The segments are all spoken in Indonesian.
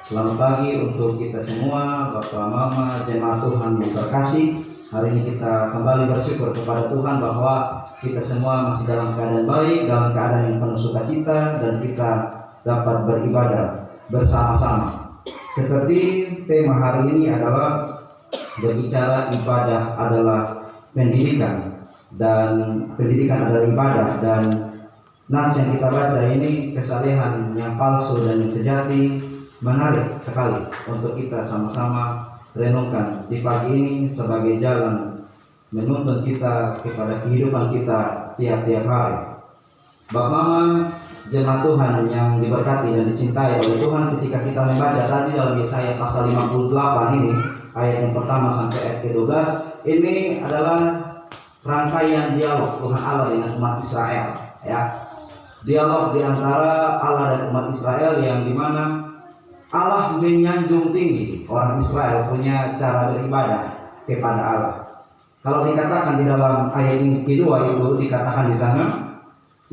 Selamat pagi untuk kita semua, Bapak, Mama, jemaat Tuhan yang terkasih. Hari ini kita kembali bersyukur kepada Tuhan bahwa kita semua masih dalam keadaan baik, dalam keadaan yang penuh sukacita, dan kita dapat beribadah bersama-sama. Seperti tema hari ini adalah berbicara ibadah adalah pendidikan, dan pendidikan adalah ibadah. Dan nats yang kita baca ini kesalehan yang palsu dan yang sejati, menarik sekali untuk kita sama-sama renungkan di pagi ini sebagai jalan menuntun kita kepada kehidupan kita tiap-tiap hari. Bapak, Mama, jemaat Tuhan yang diberkati dan dicintai oleh Tuhan, ketika kita membaca tadi dalam Yesaya pasal 58 ini, ayat yang pertama sampai ayat ke-12, ini adalah rangkaian dialog Tuhan Allah dengan umat Israel, ya. Dialog di antara Allah dan umat Israel yang dimana Allah menyanjung tinggi orang Israel punya cara beribadah kepada Allah. Kalau dikatakan di dalam ayat ini kedua itu dikatakan di sana,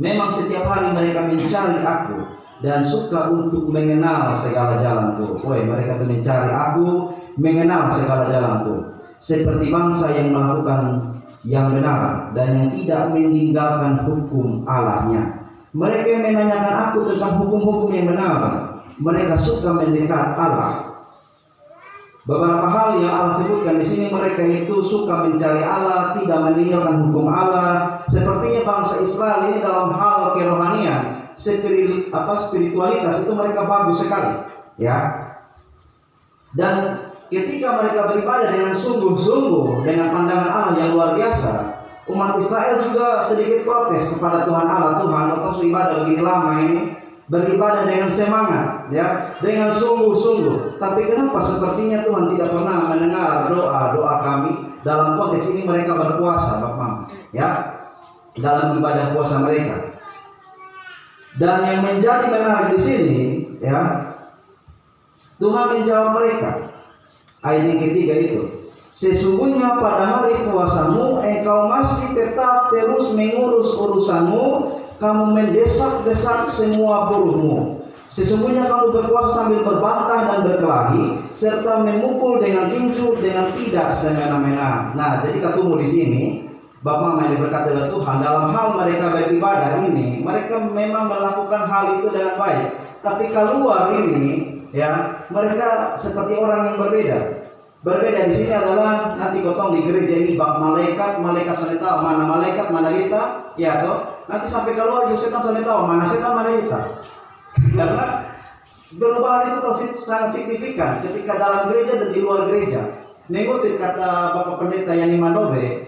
memang setiap hari mereka mencari aku dan suka untuk mengenal segala jalanku. Mereka mencari aku, mengenal segala jalanku. Seperti bangsa yang melakukan yang benar dan yang tidak meninggalkan hukum Allahnya. Mereka menanyakan aku tentang hukum-hukum yang benar. Mereka suka mendekat Allah. Beberapa hal yang Allah sebutkan di sini, mereka itu suka mencari Allah, tidak meninggalkan hukum Allah. Sepertinya bangsa Israel ini dalam hal kerohanian, spiritualitas itu mereka bagus sekali, ya. Dan ketika mereka beribadah dengan sungguh-sungguh, dengan pandangan Allah yang luar biasa, umat Israel juga sedikit protes kepada Tuhan Allah. Tuhan, waktu ibadah begini lama ini, beribadah dengan semangat, ya, dengan sungguh-sungguh. Tapi kenapa sepertinya Tuhan tidak pernah mendengar doa kami? Dalam konteks ini mereka berpuasa, Bapak, ya, dalam ibadah puasa mereka. Dan yang menjadi menarik di sini, ya, Tuhan menjawab mereka. Ayat yang ketiga itu, sesungguhnya pada hari puasamu engkau masih tetap terus mengurus urusanmu, kamu mendesak-desak semua buruhmu. Sesungguhnya kamu berpuasa sambil berbantah dan berkelahi, serta memukul dengan tinju dengan tidak semena-mena. Nah, jadi ketemu di sini, Bapak yang diberkati oleh Tuhan, dalam hal mereka beribadah ini, mereka memang melakukan hal itu dengan baik. Tapi keluar ini, ya, mereka seperti orang yang berbeda. Berbeda di sini adalah nanti gotong di gereja ini bab malaikat sudah tahu mana malaikat mana kita, ya toh. Nanti sampai keluar juga setan sudah tahu mana setan mana kita. Karena perubahan itu sangat signifikan ketika dalam gereja dan di luar gereja. Mengutip kata Bapak Pendeta Yani Mandobe,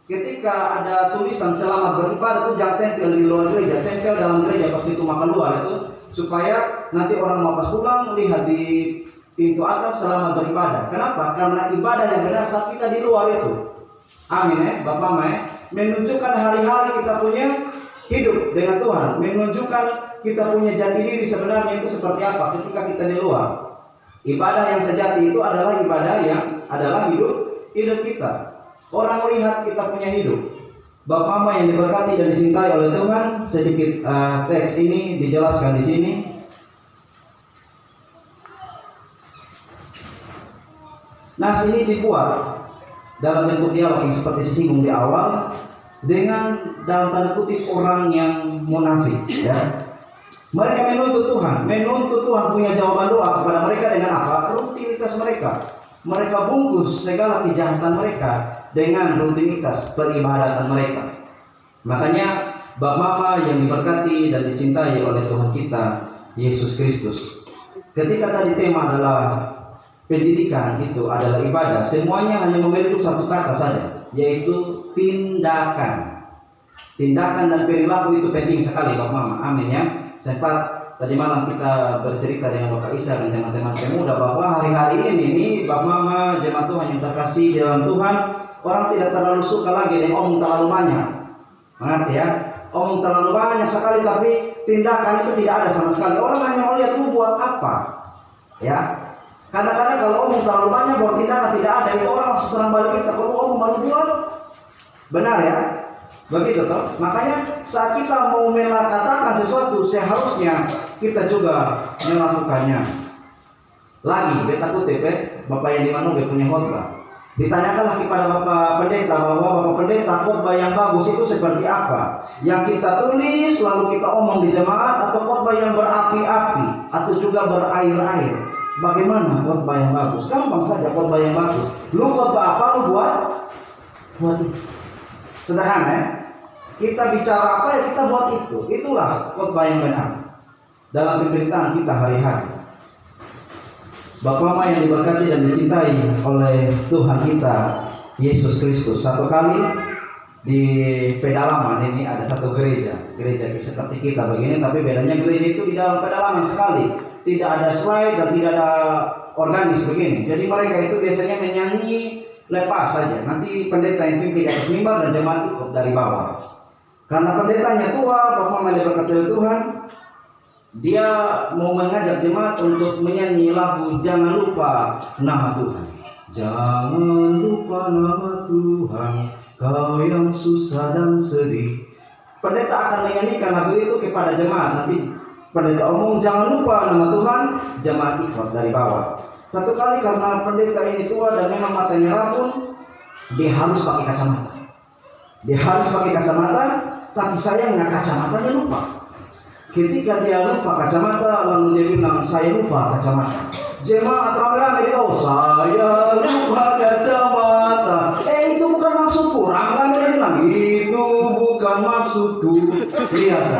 ketika ada tulisan selamat beribadah itu jangan tempel di luar gereja, tempel dalam gereja pas itu makan luar itu, supaya nanti orang mau pas pulang lihat di pintu atas selamat beribadah. Kenapa? Karena ibadah yang benar saat kita di luar itu. Amin, ya, Bapak Mama, menunjukkan hari-hari kita punya hidup dengan Tuhan, menunjukkan kita punya jati diri sebenarnya itu seperti apa ketika kita di luar. Ibadah yang sejati itu adalah ibadah yang adalah hidup kita. Orang melihat kita punya hidup. Bapak Mama yang diberkati dan dicintai oleh Tuhan, sedikit teks ini dijelaskan di sini. Nas ini dibuat dalam bentuk dialog yang seperti disinggung di awal dengan dalam tanda kutip orang yang munafik, ya. Mereka menuntut Tuhan punya jawaban doa kepada mereka dengan apa? Rutinitas mereka. Mereka bungkus segala kejahatan mereka dengan rutinitas peribadatan mereka. Makanya Bapak Mama yang diberkati dan dicintai oleh Tuhan kita Yesus Kristus, ketika tadi tema adalah pendidikan itu adalah ibadah, semuanya hanya memiliki satu kata saja, yaitu tindakan. Tindakan dan perilaku itu penting sekali, Bapak Mama. Amin, ya. Sempat tadi malam kita bercerita dengan Bapak Isa dan teman-teman pemuda bahwa hari-hari ini Bapak Mama, jemaat Tuhan yang terkasih di dalam Tuhan, orang tidak terlalu suka lagi dengan omong terlalu banyak. Mengerti, ya? Omong terlalu banyak sekali tapi tindakan itu tidak ada sama sekali. Orang hanya mau lihat lu buat apa, ya. Kadang-kadang kalau omong terlalu banyak buat tindakan tidak ada, itu orang langsung serang balik kita. Kalau omong baru buat, benar, ya? Begitu toh. Makanya saat kita mau mengatakan sesuatu, seharusnya kita juga melakukannya. Lagi beta kutip Bapak yang di Manobe punya khotbah. Ditanyakanlah kepada Bapak Pendeta bahwa Bapak Pendeta khotbah yang bagus itu seperti apa? Yang kita tulis lalu kita omong di jemaat, atau khotbah yang berapi-api atau juga berair-air? Bagaimana khotbah yang bagus? Gampang saja khotbah yang bagus. Lu khotbah apa lu buat itu. Sederhana ya. Kita bicara apa ya kita buat itu. Itulah khotbah yang benar dalam pemberitaan kita hari-hari. Bapak Mama yang diberkati dan dicintai oleh Tuhan kita Yesus Kristus. Satu kali di pedalaman ini ada satu gereja seperti kita begini, tapi bedanya gereja itu di dalam pedalaman sekali, tidak ada slide dan tidak ada organis begini. Jadi mereka itu biasanya menyanyi lepas saja. Nanti pendeta yang pimpin di atas mimbar dan jemaat ikut dari bawah. Karena pendetanya tua, Bapak Mama yang diberkati oleh Tuhan, dia mau mengajak jemaat untuk menyanyi lagu Jangan Lupa Nama Tuhan. Jangan lupa nama Tuhan, kau yang susah dan sedih. Pendeta akan menyanyikan lagu itu kepada jemaat. Nanti pendeta omong jangan lupa nama Tuhan, jemaat ikut dari bawah. Satu kali karena pendeta ini tua dan memang matanya rabun, dia harus pakai kacamata. Tapi sayangnya kacamatanya lupa. Ketika dia lupa kacamata, lalu dia bilang, saya lupa kacamata. Jemaat rame-rame di bawah, saya lupa kacamata. Itu bukan maksudku. Rame-rame dia bilang, itu bukan maksudku. Biasa.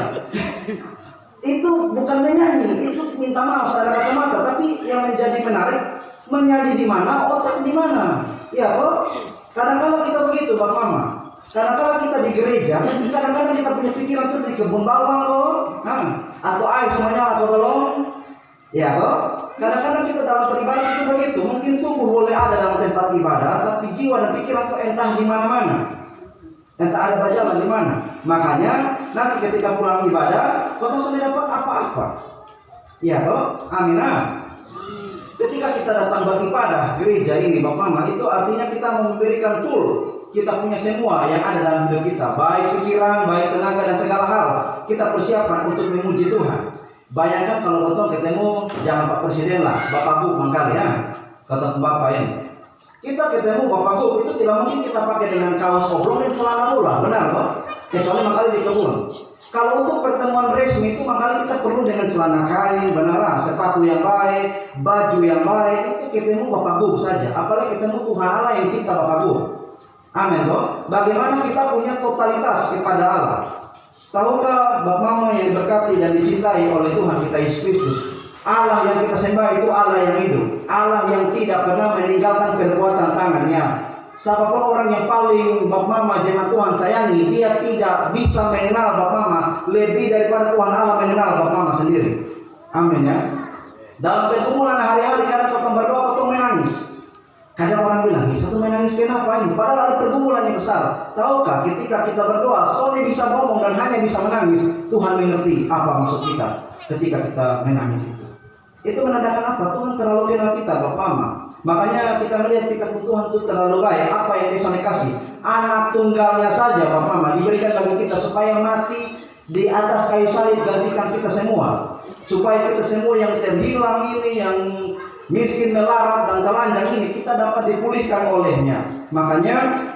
Itu bukan menyanyi, itu minta maaf ada kacamata. Tapi yang menjadi menarik, menyanyi di mana, otak di mana. Ya toh? Kadang-kadang kita begitu, Bapak Mama. Kadang-kadang kita di gereja, kadang-kadang kita punya pikiran tuh di kebun bawang kok, atau air semuanya atau belum, ya kok. Kadang-kadang kita dalam beribadah itu begitu. Mungkin tubuh boleh ada dalam tempat ibadah, tapi jiwa dan pikiran tuh entah di mana-mana, entah ada berjalan di mana. Makanya nanti ketika pulang ibadah, kau sudah dapat apa-apa, ya kok. Amin. Ketika kita datang beribadah gereja ini, Bapak Mama, itu artinya kita memberikan full. Kita punya semua yang ada dalam hidup kita, baik pikiran, baik tenaga dan segala hal. Kita persiapkan untuk memuji Tuhan. Bayangkan kalau betul ketemu, jangan Pak Presiden lah, Bapak Bu mangkali ya, kata Bapak ini. Kita ketemu Bapak Bu, itu tidak mungkin kita pakai dengan kaos oblong dan celana bola, benar kok? Kecuali mangkali di kebun. Kalau untuk pertemuan resmi itu mangkali kita perlu dengan celana kain, benar, sepatu yang baik, baju yang baik. Itu ketemu Bapak Bu saja. Apalagi ketemu Tuhan Allah yang cipta Bapak Bu. Amin toh. Bagaimana kita punya totalitas kepada Allah? Tahukah Bapak Mama yang diberkati dan dicintai oleh Tuhan kita Yesus Kristus? Allah yang kita sembah itu Allah yang hidup, Allah yang tidak pernah meninggalkan perbuatan tangannya. Siapapun orang yang paling Bapak Mama jemaat Tuhan sayangi, dia tidak bisa mengenal Bapak Mama lebih daripada Tuhan Allah mengenal Bapak Mama sendiri. Amin ya. Dalam pergumulan hari-hari kadang kita berdoa atau menangis. Kadang orang bilang, satu menangis kenapa ini? Padahal ada pergumulan yang besar. Tahukah ketika kita berdoa, Sony bisa ngomong dan hanya bisa menangis, Tuhan mengerti apa maksud kita ketika kita menangis itu. Itu menandakan apa? Tuhan terlalu kenal kita, Bapak Mama. Makanya kita melihat kita Tuhan itu terlalu baik. Apa yang bisa dikasih? Anak tunggalnya saja, Bapak Mama, diberikan bagi kita supaya mati di atas kayu salib gantikan kita semua. Supaya kita semua yang terhilang ini, yang miskin, melarat dan telanjang ini kita dapat dipulihkan olehnya. Makanya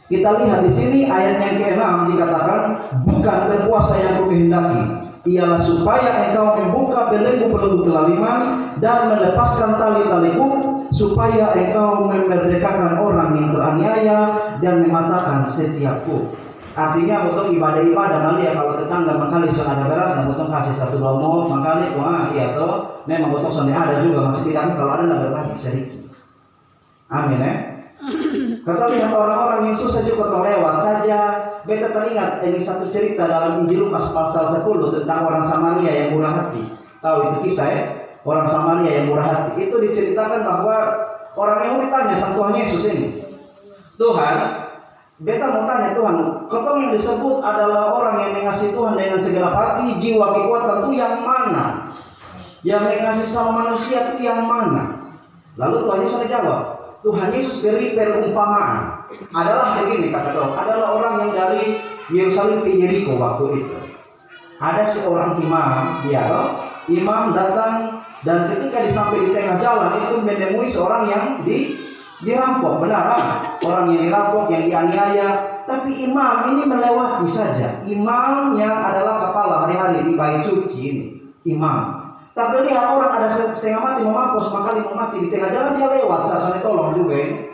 kita lihat di sini ayat yang ke-6 dikatakan, bukan berpuasa yang kau kehendaki, ialah supaya engkau membuka belenggu-belenggu kelaliman dan melepaskan tali-taliku, supaya engkau memerdekakan orang yang teraniaya dan mematahkan setiap kuk. Artinya betul ibadah-ibadah nanti ya, kalau tetangga mengkali sudah ada beras dan betul kasih satu dua mot mengkali, wah iya toh memang betul sudah ada juga, masih tidak kalau ada nggak berbagi sedikit. Amin ya. Kita lihat orang-orang yang susah juga terlewat saja. Beta teringat ini satu cerita dalam Injil Lukas pasal 10 tentang orang Samaria yang murah hati. Tahu itu kisah ya? Orang Samaria yang murah hati. Itu diceritakan bahwa orang Yahudi tanya sama Tuhan Yesus ini, Tuhan, beta mau tanya Tuhan, kau yang disebut adalah orang yang mengasihi Tuhan dengan segenap hati, jiwa, kekuatan itu yang mana? Yang mengasihi sama manusia itu yang mana? Lalu Tuhan Yesus menjawab, Tuhan Yesus beri perumpamaan. Adalah begini kata Tuhan, adalah orang yang dari Yerusalem ke Yeriko waktu itu. Ada seorang imam, imam datang Dan ketika sampai di tengah jalan itu menemui seorang yang dirampok, benar, orang yang dirampok, yang dianiaya. Tapi imam ini melewati saja. Imam yang adalah kepala hari-hari di bait suci ini, imam. Tapi lihat orang ada setengah mati memampus, kali mau mati di tengah jalan dia lewat, saya tolong juga ini.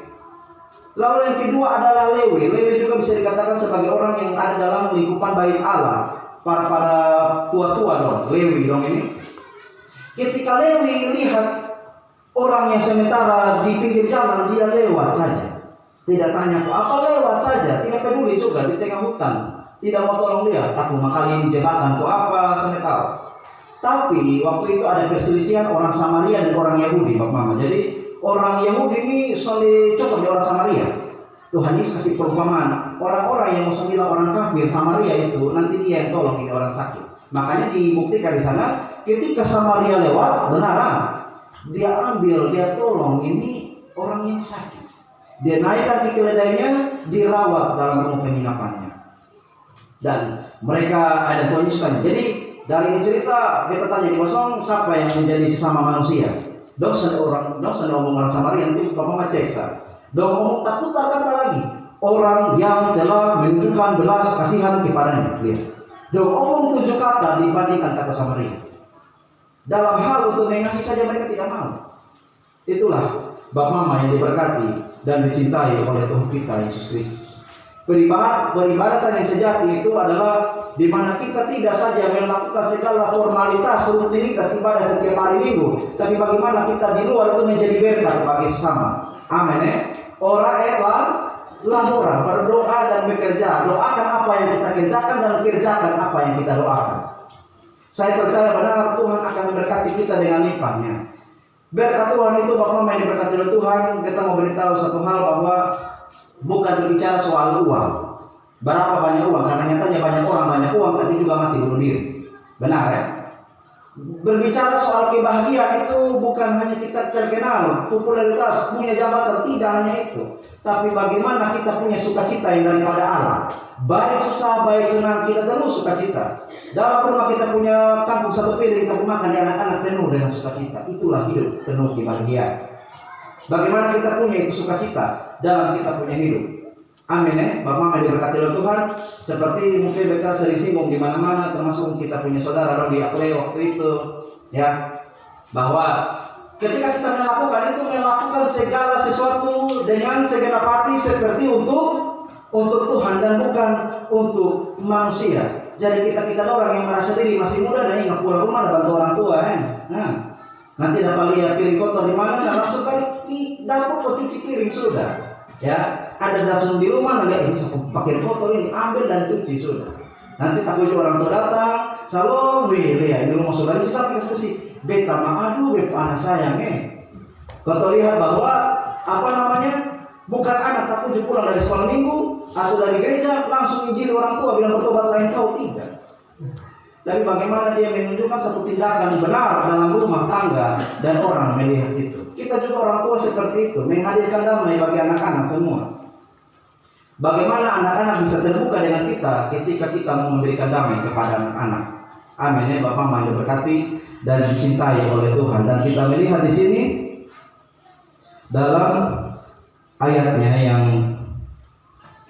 Lalu yang kedua adalah Lewi. Lewi juga bisa dikatakan sebagai orang yang ada dalam lingkupan bait Allah. Para tua-tua dong, Lewi dong ini. Ketika Lewi lihat orang yang sementara di pinggir jalan, dia lewat saja. Tidak tanya apa, lewat saja, tidak peduli juga di tengah hutan. Tidak mau tolong dia, takut makali ini jebakan kok apa, saya tahu. Tapi waktu itu ada perselisihan orang Samaria dan orang Yahudi, Pak Mama. Jadi orang Yahudi ini soleh cocok di orang Samaria. Tuhan Yesus kasih perumpamaan, orang-orang yang mau bilang orang kafir Samaria itu nanti dia yang tolong ini orang sakit. Makanya dibuktikan di sana, ketika Samaria lewat, benaran dia ambil, dia tolong ini orang yang sakit. Dia naikkan ke keledainya, dirawat dalam rumah penginapannya. Dan mereka ada Tuhan Yesus tanya. Jadi dari ini cerita kita tanya di kosong, siapa yang menjadi sesama manusia? Dosa orang ngomong orang Samaria itu Bapak cek sa. Dong ngomong tak putar kata lagi. Orang yang telah menunjukkan belas kasihan kepadanya. Lihat. Dong ngomong 7 kata dibandingkan kata Samaria. Dalam hal untuk mengasihi saja mereka tidak mau. Itulah Bapak Mama yang diberkati dan dicintai oleh Tuhan kita Yesus Kristus. Peribadatan yang sejati itu adalah di mana kita tidak saja melakukan segala formalitas rutinitas ibadah setiap hari Minggu, tapi bagaimana kita di luar itu menjadi berkat bagi sesama. Amin. Orang berdoa dan bekerja. Doakan apa yang kita kerjakan dan kerjakan apa yang kita doakan. Saya percaya benar Tuhan akan memberkati kita dengan limpahnya. Berkat Tuhan itu Bapak yang diberkati oleh Tuhan. Kita mau beritahu satu hal bahwa bukan berbicara soal uang. Berapa banyak uang? Karena nyatanya banyak orang banyak uang tapi juga mati bunuh diri. Benar ya? Berbicara soal kebahagiaan itu bukan hanya kita terkenal, popularitas, punya jabatan, tidak hanya itu. Tapi bagaimana kita punya sukacita yang daripada Allah. Baik susah, baik senang, kita terus sukacita. Dalam rumah kita punya kampung satu piring, kita makan di anak-anak penuh dengan sukacita. Itulah hidup penuh kebahagiaan. Bagaimana kita punya itu sukacita dalam kita punya hidup. Amin ya, Bapak diberkati oleh Tuhan. Seperti mungkin kita sering singgung di mana-mana, termasuk kita punya saudara di Akle waktu itu, ya, bahwa ketika kita melakukan segala sesuatu dengan segenap hati seperti untuk Tuhan dan bukan untuk manusia. Jadi kita orang yang merasa diri masih muda dan ingat pulang rumah dan bantu orang tua, nanti dapat lihat piring kotor di mana, langsung kali dapat cuci piring sudah. Ya, ada langsung di rumah lihat ini pakai kotor ini, ambil dan cuci sudah. Nanti takut orang tua datang, salam lihat di rumah saudara si sampai eksekusi. Beta aduh beta anak sayang Kau lihat bahwa bukan anak takut pulang dari sekolah minggu atau dari gereja langsung injil orang tua bilang bertobat lain kau tidak. Tapi bagaimana dia menunjukkan satu tindakan benar dalam rumah tangga dan orang melihat itu. Kita juga orang tua seperti itu, menghadirkan damai bagi anak-anak semua. Bagaimana anak-anak bisa terbuka dengan kita ketika kita mau memberikan damai kepada anak-anak. Amin ya, Bapak Mama diberkati dan dicintai oleh Tuhan. Dan kita melihat di sini dalam ayatnya yang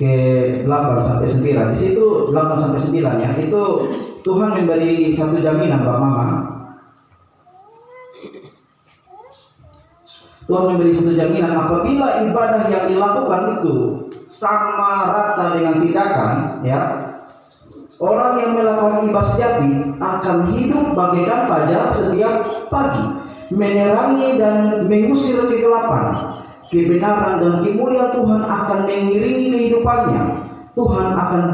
ke-8 sampai 9. Di situ 8 sampai 9 ya. Itu Tuhan memberi satu jaminan Bapak Mama. Tuhan memberi satu jaminan apabila ibadah yang dilakukan itu sama rata dengan tindakan, ya, orang yang melakukan ibadah sejati akan hidup bagaikan fajar setiap pagi, menerangi dan mengusir kegelapan. Kebenaran dan kemuliaan Tuhan akan mengiringi kehidupannya. Tuhan akan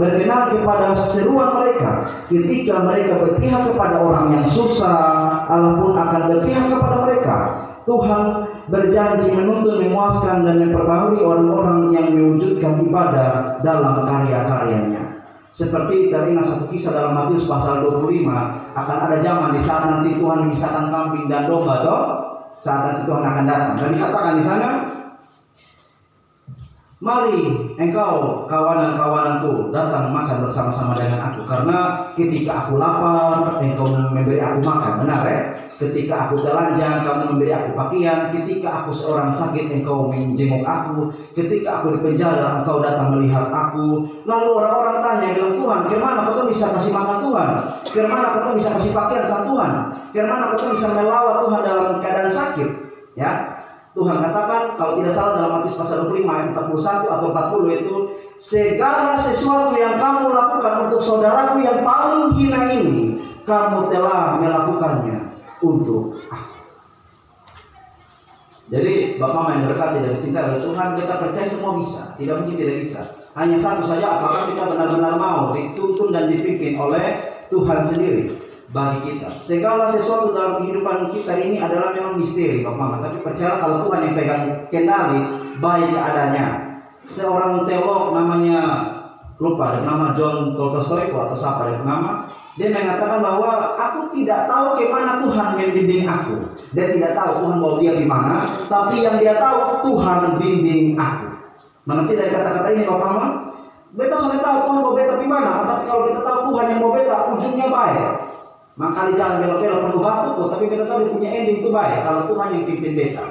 berkenan kepada seruan mereka. Ketika mereka berpihak kepada orang yang susah, Allah pun akan berpihak kepada mereka. Tuhan berjanji menuntun, memuaskan dan memperbaharui orang-orang yang mewujudkan ibadah dalam karya-karyanya. Seperti teringat satu kisah dalam Matius pasal 25, akan ada zaman di saat nanti Tuhan memisahkan kambing dan domba, saat nanti Tuhan akan datang. Dan dikatakan di sana, Mari engkau kawanan-kawananku datang makan bersama-sama dengan aku, karena ketika aku lapar engkau memberi aku makan. Benar ya? Ketika aku telanjang kamu memberi aku pakaian, ketika aku seorang sakit engkau menjenguk aku, ketika aku di penjara engkau datang melihat aku. Lalu orang-orang tanya bilang, Tuhan, kemana kau bisa kasih makan Tuhan? Kemana kau bisa kasih pakaian sama Tuhan? Kemana kau bisa melawat Tuhan dalam keadaan sakit? Ya, Tuhan katakan, kalau tidak salah dalam Matius pasal 25 ayat 41 atau 40 itu, segala sesuatu yang kamu lakukan untuk saudaraku yang paling hina ini, kamu telah melakukannya untuk aku. Jadi Bapak yang berkati dan cinta oleh Tuhan, kita percaya semua bisa, tidak mungkin tidak bisa. Hanya satu saja, apakah kita benar-benar mau dituntun dan dipimpin oleh Tuhan sendiri bagi kita. Segala sesuatu dalam kehidupan kita ini adalah memang misteri, Bapak. Tapi percaya kalau Tuhan yang pegang kendali, baik adanya. Seorang teolog namanya, lupa nama John Tolstoy atau siapa nama, dia mengatakan bahwa aku tidak tahu kemana Tuhan membimbing aku. Dia tidak tahu Tuhan mau dia di mana, tapi yang dia tahu Tuhan bimbing aku. Mengerti dari kata-kata ini, Bapak? Beta sudah tahu Tuhan mau beta di mana, tapi kalau kita tahu Tuhan yang mau beta, ujungnya baik. Maka di jalan belok-belok penuh batu kok, tapi kita tahu dia punya ending itu baik kalau Tuhan yang pimpin beta.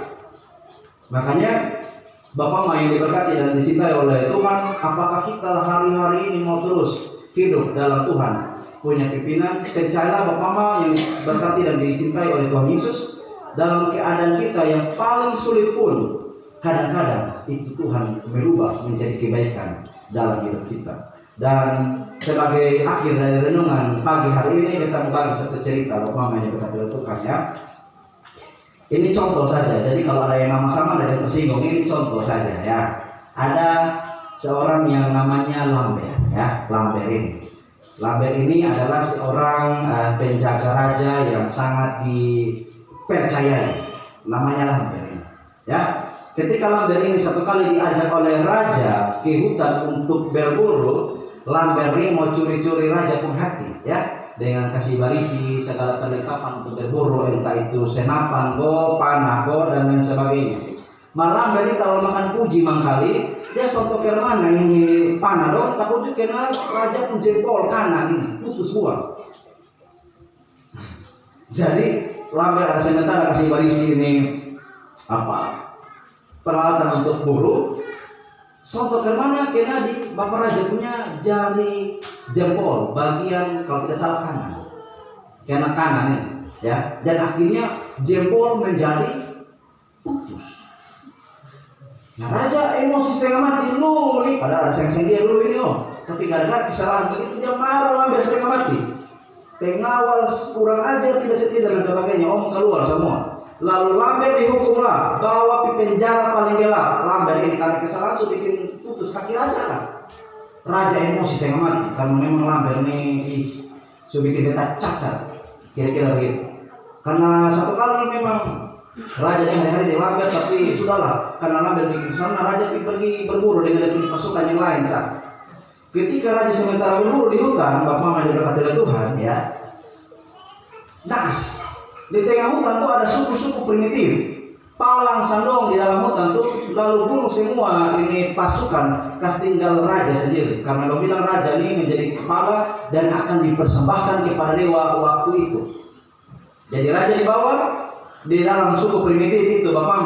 Makanya Bapak yang diberkati dan dicintai oleh Tuhan, apakah kita hari-hari ini mau terus hidup dalam Tuhan punya pimpinan? Percayalah Bapak yang berkati dan dicintai oleh Tuhan Yesus, dalam keadaan kita yang paling sulit pun kadang-kadang itu Tuhan merubah menjadi kebaikan dalam hidup kita. Dan sebagai akhir dari renungan pagi hari ini, kita berbagi satu cerita Bapak yang berkati oleh Tuhan ya. Ini contoh saja, jadi kalau ada yang nama sama ada yang tersinggung, ini contoh saja ya. Ada seorang yang namanya Lambert ya, Lambert ini. Lambert ini adalah seorang penjaga raja yang sangat dipercayai. Namanya Lambert ini ya. Ketika Lambert ini satu kali diajak oleh raja ke hutan untuk berburu, Lambert ini mau curi-curi raja pun hati ya, dengan kasih barisi segala perlengkapan untuk berburu, entah itu senapan, panah, dan lain sebagainya. Malah Lambert ini kalau makan puji mangkali, dia soto ke mana ini panah dong, takut kena raja pun jempol kanan ini putus buah. Jadi Lambert ada sementara kasih barisi ini peralatan untuk buru. Soto kemana kena di Bapak Raja punya jari jempol bagian kalau tidak salah kanan, kena kanan ini ya, dan akhirnya jempol menjadi putus. Nah Raja emosi setengah mati lu nih, padahal ada seng-seng dia dulu ini tapi gara-gara kesalahan begitu dia marah Lambert setengah mati. Pengawal kurang ajar, tidak setia dan sebagainya, keluar semua. Lalu Lambert dihukumlah, bawa di penjara paling gelap. Lambert ini karena kesalahan sudah bikin putus kaki raja kan. Raja emosi setengah mati karena memang Lambert ini sudah bikin beta cacat, kira-kira begitu. Karena satu kali memang raja yang hari-hari di Lambert, tapi sudahlah karena Lambert bikin sana, raja pergi berburu dengan pasukan yang lain saat. Ketika raja sementara berburu di hutan, Bapak yang berkata oleh Tuhan ya, di tengah hutan tuh ada suku-suku primitif, palang sandong di dalam hutan tuh, lalu bunuh semua ini pasukan, kas tinggal raja sendiri. Karena lo bilang raja ini menjadi kepala dan akan dipersembahkan kepada dewa waktu itu. Jadi raja dibawa di dalam suku primitif itu, Bapak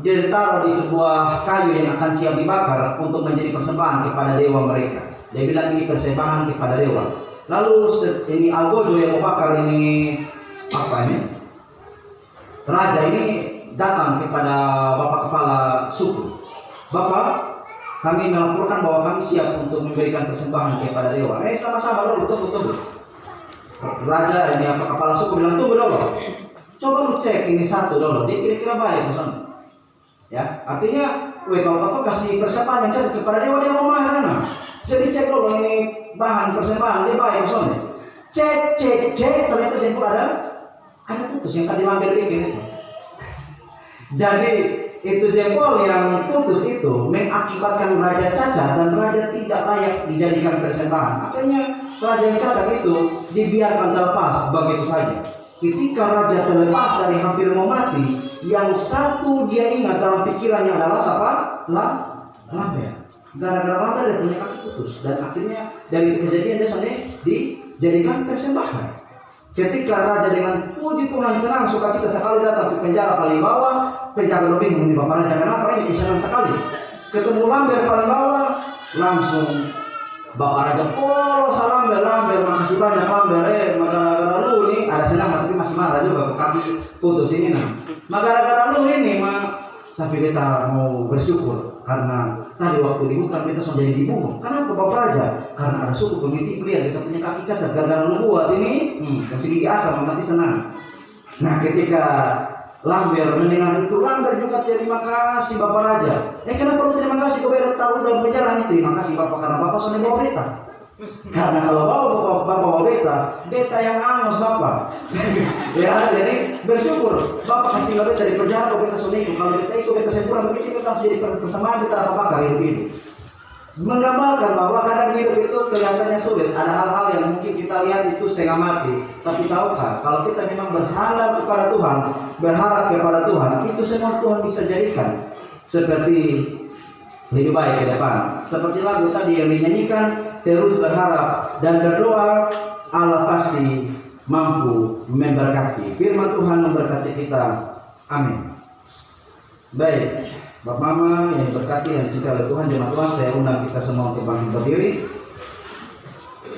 dia ditaruh di sebuah kayu yang akan siap dibakar untuk menjadi persembahan kepada dewa mereka. Dia bilang ini persembahan kepada dewa. Lalu ini algojo yang membakar ini raja ini datang kepada Bapak kepala suku. Bapak, kami melaporkan bahwa kami siap untuk memberikan persembahan kepada dewa. Sama-sama dulu, tunggu. Raja ini kepala suku bilang, tunggu dulu. Coba lu cek ini satu dulu, dia kira-kira baik misalnya. Ya, artinya, kalau kau kasih persembahan yang cek kepada dewa, dia mau marah. Jadi cek dulu ini bahan persembahan dia baik misalnya. Cek, ternyata jempol ada putus yang tadi Lambert bikin itu. Jadi itu jempol yang putus itu mengakibatkan raja cacat dan raja tidak layak dijadikan persembahan. Artinya raja yang cacat itu dibiarkan terlepas begitu saja. Ketika raja terlepas dari hampir mau mati, yang satu dia ingat dalam pikirannya adalah siapa? Lambert. Gara-gara lamber dia punya kaki putus, dan akhirnya dari kejadian dia sampai dijadikan persembahan. Ketika raja dengan puji Tuhan senang sukacita sekali datang ke penjara paling bawah, penjaga lebih ini bapak raja kenapa ini senang sekali. Ketemu lamber paling bawah, langsung bapak raja lamber makasih banyak lamber gara-gara lu ini ada senang tapi masih marah juga kaki putus ini nah. Gara-gara lu ini tapi kita mau bersyukur karena tadi waktu di hutan kita sudah jadi dibunuh. Kenapa bapak raja? Karena ada suku pengintip lihat kita punya kaki cacat gara-gara lu buat ini kasih gigi asam mati senang. Nah ketika lamber mendengar itu, lamber juga terima kasih bapak raja. Kenapa perlu terima kasih kepada tahu dalam penjara ini? Terima kasih bapak karena bapak sudah bawa berita. Karena kalau bapak bawa beta yang angus bapak. Ya jadi bersyukur bapak pasti nggak beta dari penjara kalau beta sudah ikut. Kalau beta ikut beta sempurna begitu kita harus jadi persamaan beta apa hidup ini. Menggambarkan bahwa kadang hidup itu kelihatannya sulit. Ada hal-hal yang mungkin kita lihat itu setengah mati. Tapi tahukah kalau kita memang bersandar kepada Tuhan, berharap kepada Tuhan, itu semua Tuhan bisa jadikan seperti lebih baik ke depan. Seperti lagu tadi yang dinyanyikan, terus berharap dan berdoa, Allah pasti mampu memberkati. Firman Tuhan memberkati kita. Amin. Baik, Bapak Mama yang diberkati dan dicintai oleh Tuhan, jemaat Tuhan, saya undang kita semua untuk bangkit berdiri.